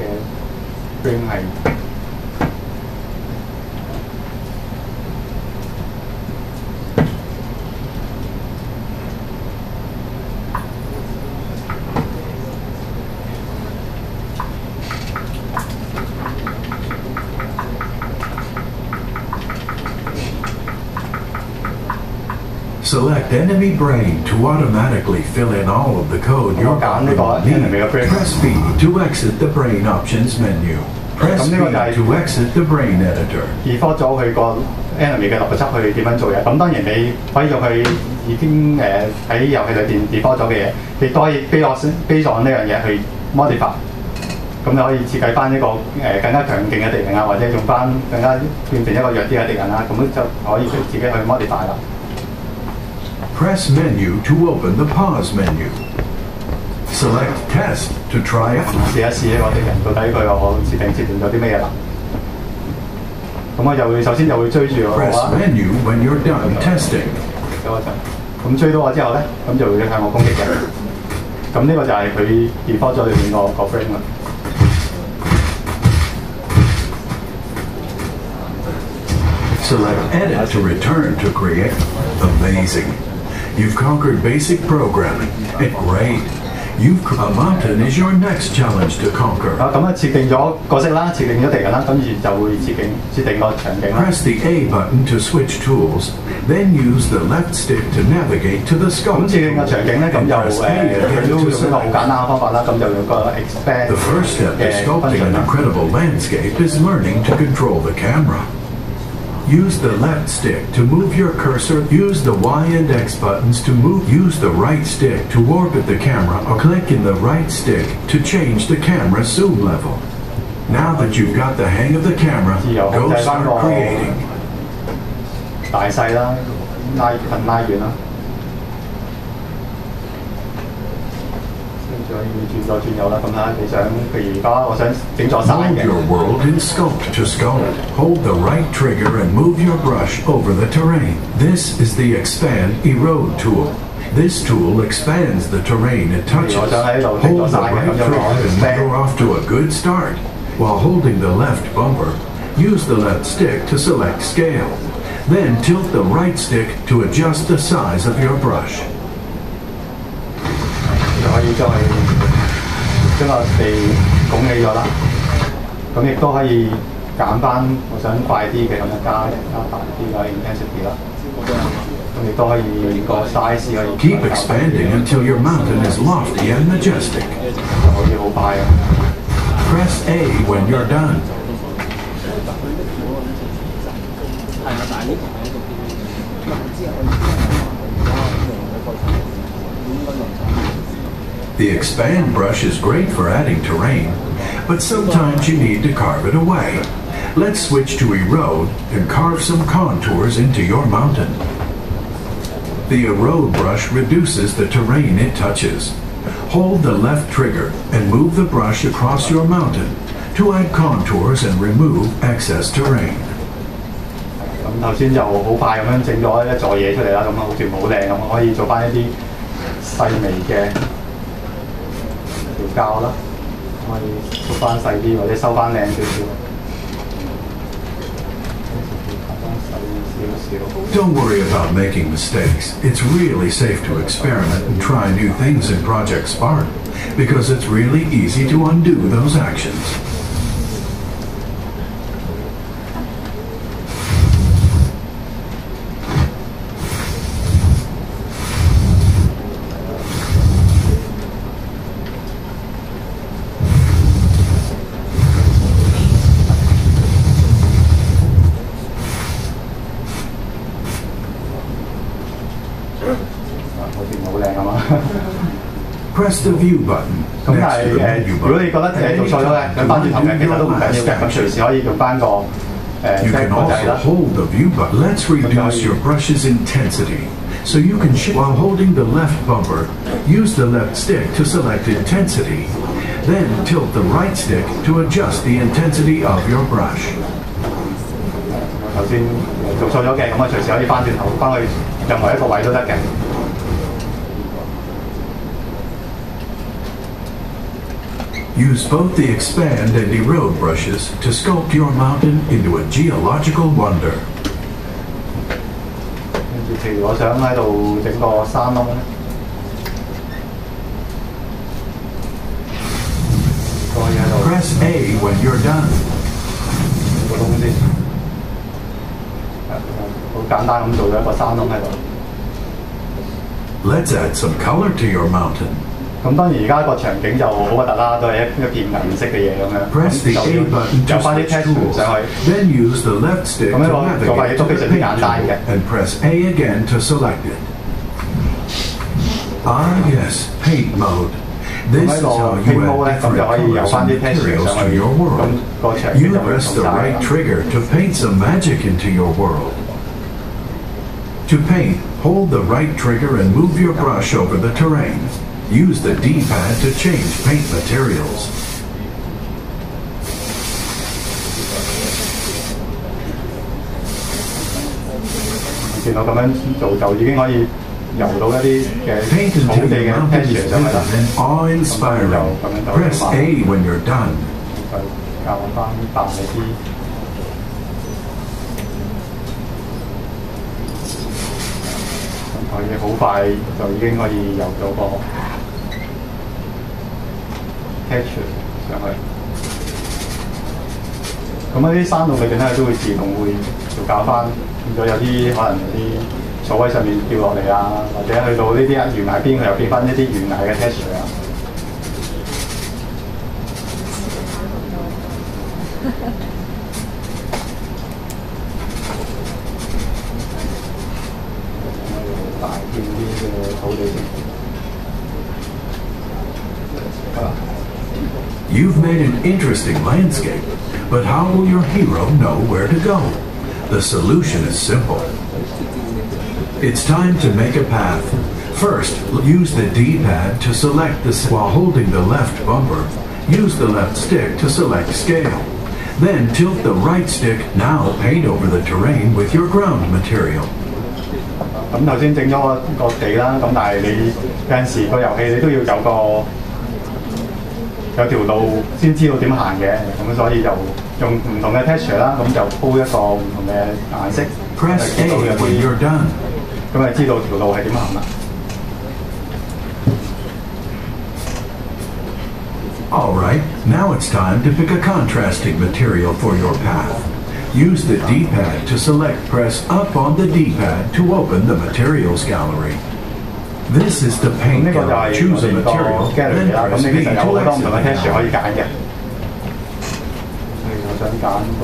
嘅 ring 係。Select enemy brain to automatically fill in all of the code you're going to need. Press B to exit the brain options menu. Press B to exit the brain editor. default 咗佢個 enemy 嘅邏輯去點樣做嘢。咁當然你可以用佢已經喺遊戲裏邊 default 咗嘅嘢，你都可以 base on 呢樣嘢去 modify。咁你可以設計翻一個更加強勁嘅敵人啊，或者用翻更加變成一個弱啲嘅敵人啦，咁就可以自己去 modify 啦。Press menu to open the pause menu. Select test to try it. 試一試呢個敵人到底佢個設定咗啲咩啦。咁我就會首先就會追住我 Press menu when you're done testing. 咁追到我之後咧，咁就會向我攻擊嘅。咁呢個就係佢 default 咗裏面個 frame 啦。Select edit to return to create. Amazing. You've conquered basic programming. Great. A mountain is your next challenge to conquer. 咁啊，設定咗角色啦，設定咗敵人啦，跟住就會設定個場景啦。Press the A button to switch tools, then use the left stick to navigate to the sculpt. 咁設定個場景咧，咁就佢都用一個好簡單嘅方法啦，咁就用個 expand。The first step to sculpting an incredible landscape is learning to control the camera. Use the left stick to move your cursor. Use the Y and X buttons to move. Use the right stick to orbit the camera or click in the right stick to change the camera zoom level. Now that you've got the hang of the camera, go start creating. 大細啦，拉近拉遠啦。轉左轉右啦，咁睇下你想，譬如而家我想整座山嘅。Move your world in sculpt to sculpt. Hold the right trigger and move your brush over the terrain. This is the expand erode tool. This tool expands the terrain it touches. Hold the right trigger and you're off to a good start. While holding the left bumper, use the left stick to select scale. Then tilt the right stick to adjust the size of your brush. 可以再將個地拱起咗啦，咁亦都可以揀翻我想快啲嘅咁樣加大啲嘅 intensity 啦，咁亦都可以個 size 可以。Keep expanding until your mountain is lofty and majestic. 就可以好快啊。Press A when you're done. The expand brush is great for adding terrain, but sometimes you need to carve it away. Let's switch to erode and carve some contours into your mountain. The erode brush reduces the terrain it touches. Hold the left trigger and move the brush across your mountain to add contours and remove excess terrain. 咁頭先就好快咁樣整咗一座嘢出嚟啦，咁好似好靚咁，可以做翻一啲細微嘅調校啦，可以縮翻細啲或者收翻靚少少。Don't worry about making mistakes. It's really safe to experiment and try new things in Project Spark because it's really easy to undo those actions. Press the view button. 咁但係如果你覺得做錯咗嘅，咁翻轉頭嘅其實都唔緊要嘅，咁隨時可以用翻個You can also hold the view button. Let's reduce your brush's intensity. So you can shift while holding the left bumper. Use the left stick to select intensity. Then tilt the right stick to adjust the intensity of your brush. 頭先做錯咗嘅，咁我隨時可以翻轉頭翻去任何一個位都得嘅。Use both the expand and erode brushes to sculpt your mountain into a geological wonder. 跟住，譬如我想喺度整個山窿咧，可以喺度 Press A when you're done. 整個窿先，好簡單咁做咗一個山窿喺度。Let's add some color to your mountain. 咁當然而家個場景就好核突啦，都係一片銀色嘅嘢咁樣，Press 咁 the 就 A button 要 to 有翻啲 switch texture tools. 上去。 Then use the left stick to 咁樣個做法亦 navigate 都 to 非 the 常之 paint 簡單嘅。 tool and press A again to select it. Ah yes, paint mode. 咁 This 喺 is 個 how 拼 you 毛 add 咧，咁就 different 可以有 colors 翻 and 啲 texture materials 上 to 去， your 咁 world. 個場景 You 就會唔 press 同 the 晒 right 啦。 trigger to paint some magic into your world. To paint, hold the right trigger and move your brush over the terrain. Use the D-pad to change paint materials. 見到咁樣做就已經可以游到一啲嘅 Paint 草 until 地 your 嘅 mountain is texture 上去啦。 vivid and awe-inspiring. Press A when you're done. 就教翻大啲，咁可以好快就已經可以游到個 texture 上去。咁喺啲山路裏邊咧都會自動會調校翻，變咗有啲可能有啲草喺上面掉落嚟啊，或者去到呢啲懸崖邊佢又變翻一啲懸崖嘅 texture 啊。大片啲嘅土地先。好啦。 You've made an interesting landscape, but how will your hero know where to go? The solution is simple. It's time to make a path. First, use the D-pad to select the while holding the left bumper. Use the left stick to select scale. Then tilt the right stick. Now paint over the terrain with your ground material. 咁頭先整咗個地啦，咁但係你有陣時個遊戲你都要有條路先知道點行嘅，咁所以就用唔同嘅 texture 啦，咁就鋪一個唔同嘅顏色， Press 就見到 A 有 when 啲， you're done. 咁就知道條路係點行啦。All right, now it's time to pick a contrasting material for your path. Use the D-pad to select. Press up on the D-pad to open the materials gallery. This is the 咁 paint 呢個就 gallery. 係 Choose 我 a 哋個 material, gallery then 啦。咁 press 你 B 其實有 to 好多唔同嘅 exit the texture 可以 gallery. 揀嘅。譬如我想揀個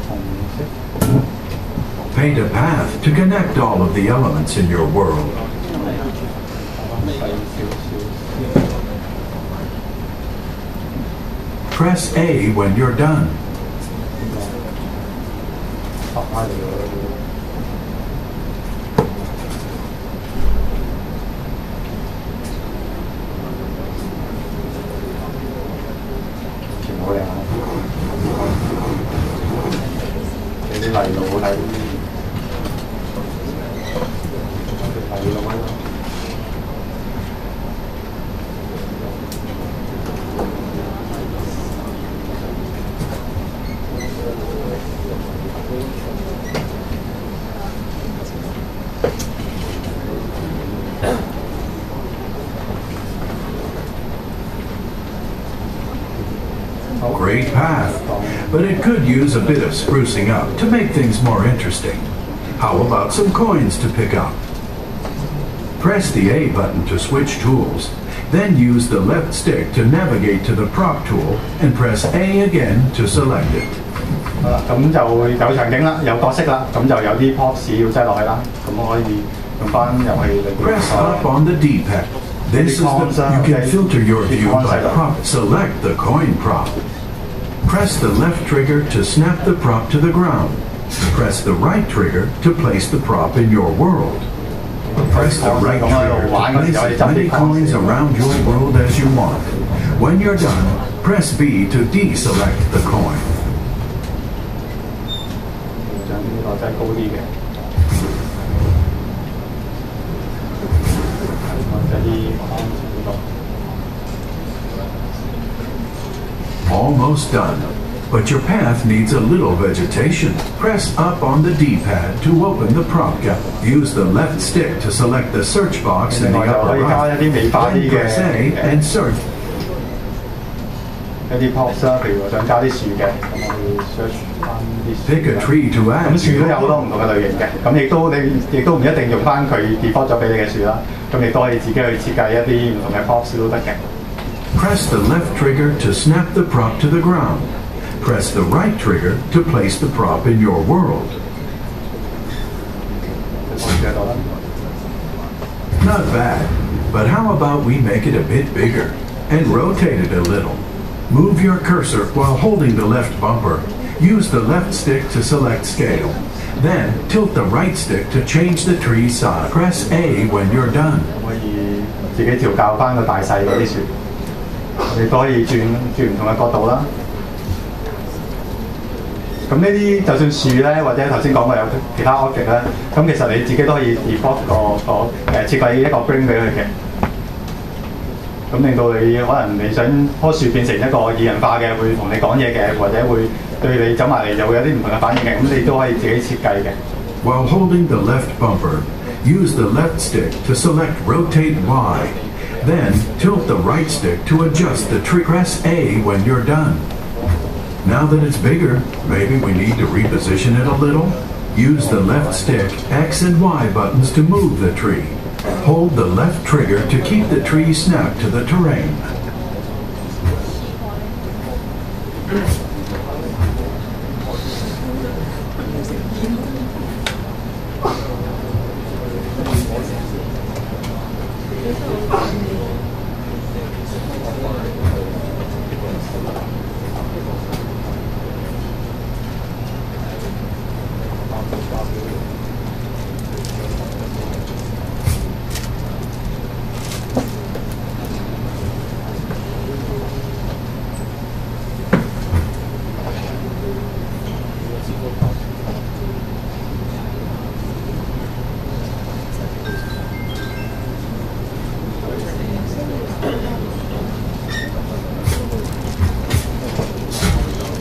紅色， Paint a path to connect all of the elements in your world. 細少少。 Press A when you're done. 拍開嚟全好靚啊！有啲泥路睇，泥路啊！Great path, but it could use a bit of sprucing up to make things more interesting. How about some coins to pick up? Press the A button to switch tools, then use the left stick to navigate to the prop tool and press A again to select it. 好啦，咁就有場景啦，有角色啦，咁就有啲 props 要擠落去啦，咁可以用翻遊戲裏邊 Press up on the D-pad. This is the, you can filter your view by prop. Select the coin prop. Press the left trigger to snap the prop to the ground. Press the right trigger to place the prop in your world. Press the right trigger to place as many coins around your world as you want. When you're done, press B to deselect the coin. 將呢個擠高啲嘅，或者啲框呢度。almost done. But your path needs a little vegetation. Press up on the D-pad to open the prop gap. Use the left stick to select the search box in the upper right. Then press A and search. 一啲 pops 啦，譬如我想加啲樹嘅，咁我會 search 翻啲樹。Pick a tree to add. 咁樹都有好多唔同嘅類型嘅，咁亦都唔一定用翻佢 default 咗俾你嘅樹啦，咁亦都可以自己去設計一啲唔同嘅 pops 都得嘅。Press the left trigger to snap the prop to the ground. Press the right trigger to place the prop in your world. Not bad, but how about we make it a bit bigger and rotate it a little? Move your cursor while holding the left bumper. Use the left stick to select scale. Then tilt the right stick to change the tree size. Press A when you're done. 可以自己調校翻個大細嗰啲樹，你都可以轉唔同嘅角度啦。咁呢啲就算樹咧，或者頭先講過有其他 object 咧，咁其實你自己都可以 default 設計一個 bring 俾佢嘅。咁令到你可能你想棵樹變成一個擬人化嘅，會同你講嘢嘅，或者會對你走埋嚟就會有啲唔同嘅反應嘅，咁你都可以自己設計嘅。While holding the left bumper, use the left stick to select rotate Y. Then tilt the right stick to adjust the tree. Press A when you're done. Now that it's bigger, maybe we need to reposition it a little. Use the left stick, X and Y buttons to move the tree. Hold the left trigger to keep the tree snapped to the terrain.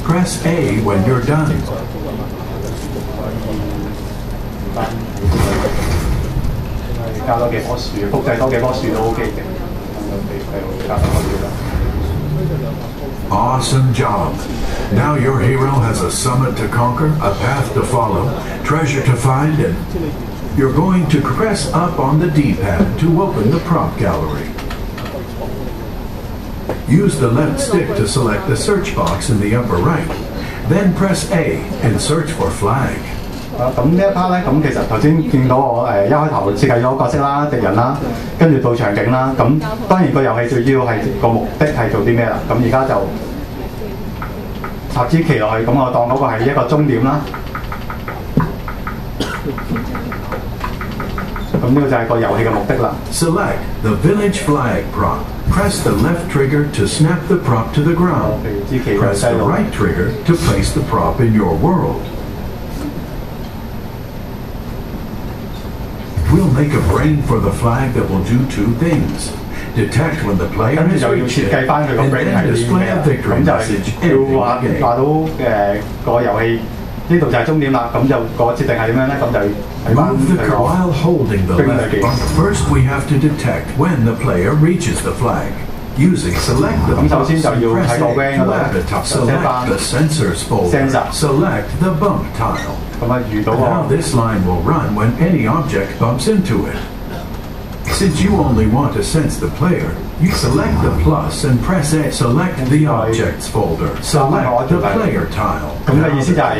Press A when you're done. 加多幾棵樹，複製多幾棵樹都 OK 嘅，咁就加多棵樹啦。Awesome job. Now your hero has a summit to conquer, a path to follow, treasure to find, and you're going to press up on the D-pad to open the prop gallery. Use the left stick to select the search box in the upper right. Then press A and search for flag. 咁呢一 part 咧，咁其實頭先見到我一開頭設計咗角色啦、敵人啦，跟住到場景啦。咁當然個遊戲最主要係個目的係做啲咩啦？咁而家就插支旗落去，咁我當嗰個係一個終點啦。咁呢個就係個遊戲嘅目的啦。Select the village flag prop. Press the left trigger to snap the prop to the ground. Press the right trigger to place the prop in your world. We'll make a brain for the flag that will do two things. Detect when the player is reached and then display a victory message every game. 話到個遊戲呢度就係終點啦，咁就個設定係點樣咧？咁就睇翻 Move the while holding the left bumper. First, we have to detect when the player reaches the flag. Using select the plus and press A to add a tile. Select the sensors folder. Select the bump tile. Now this line will run when any object bumps into it. Since you only want to sense the player, you select the plus and press A. Select the objects folder. Select the player tile. Now,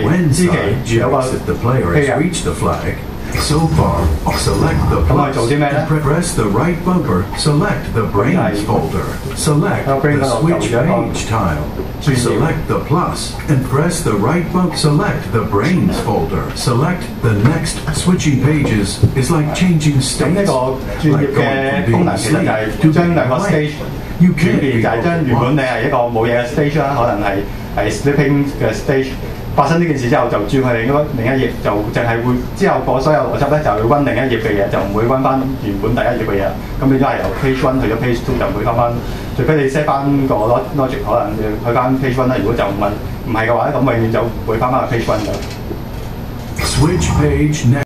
when side checks if the player has reached the flag. So far, select the plus and press the right bumper. Select the brains folder. Select the switch page tile. Select the plus and press the right bumper. Select the brains folder. Select the next. Switching pages is like changing states. Like going from being slave to being white. You can't be 就係將原本你係一個冇嘢嘅 stage 啦，可能係 sleeping 嘅 stage。發生呢件事之後就轉去另一頁，就淨係會之後個所有邏輯咧就會温另一頁嘅嘢，就唔會温翻原本第一頁嘅嘢。咁變咗係由 page one 去咗 page two 就唔會翻，除非你 set 翻個 logic 可能去翻 page one 啦。如果就唔係嘅話，咁永遠就會翻個 page one 嘅。Switch page now.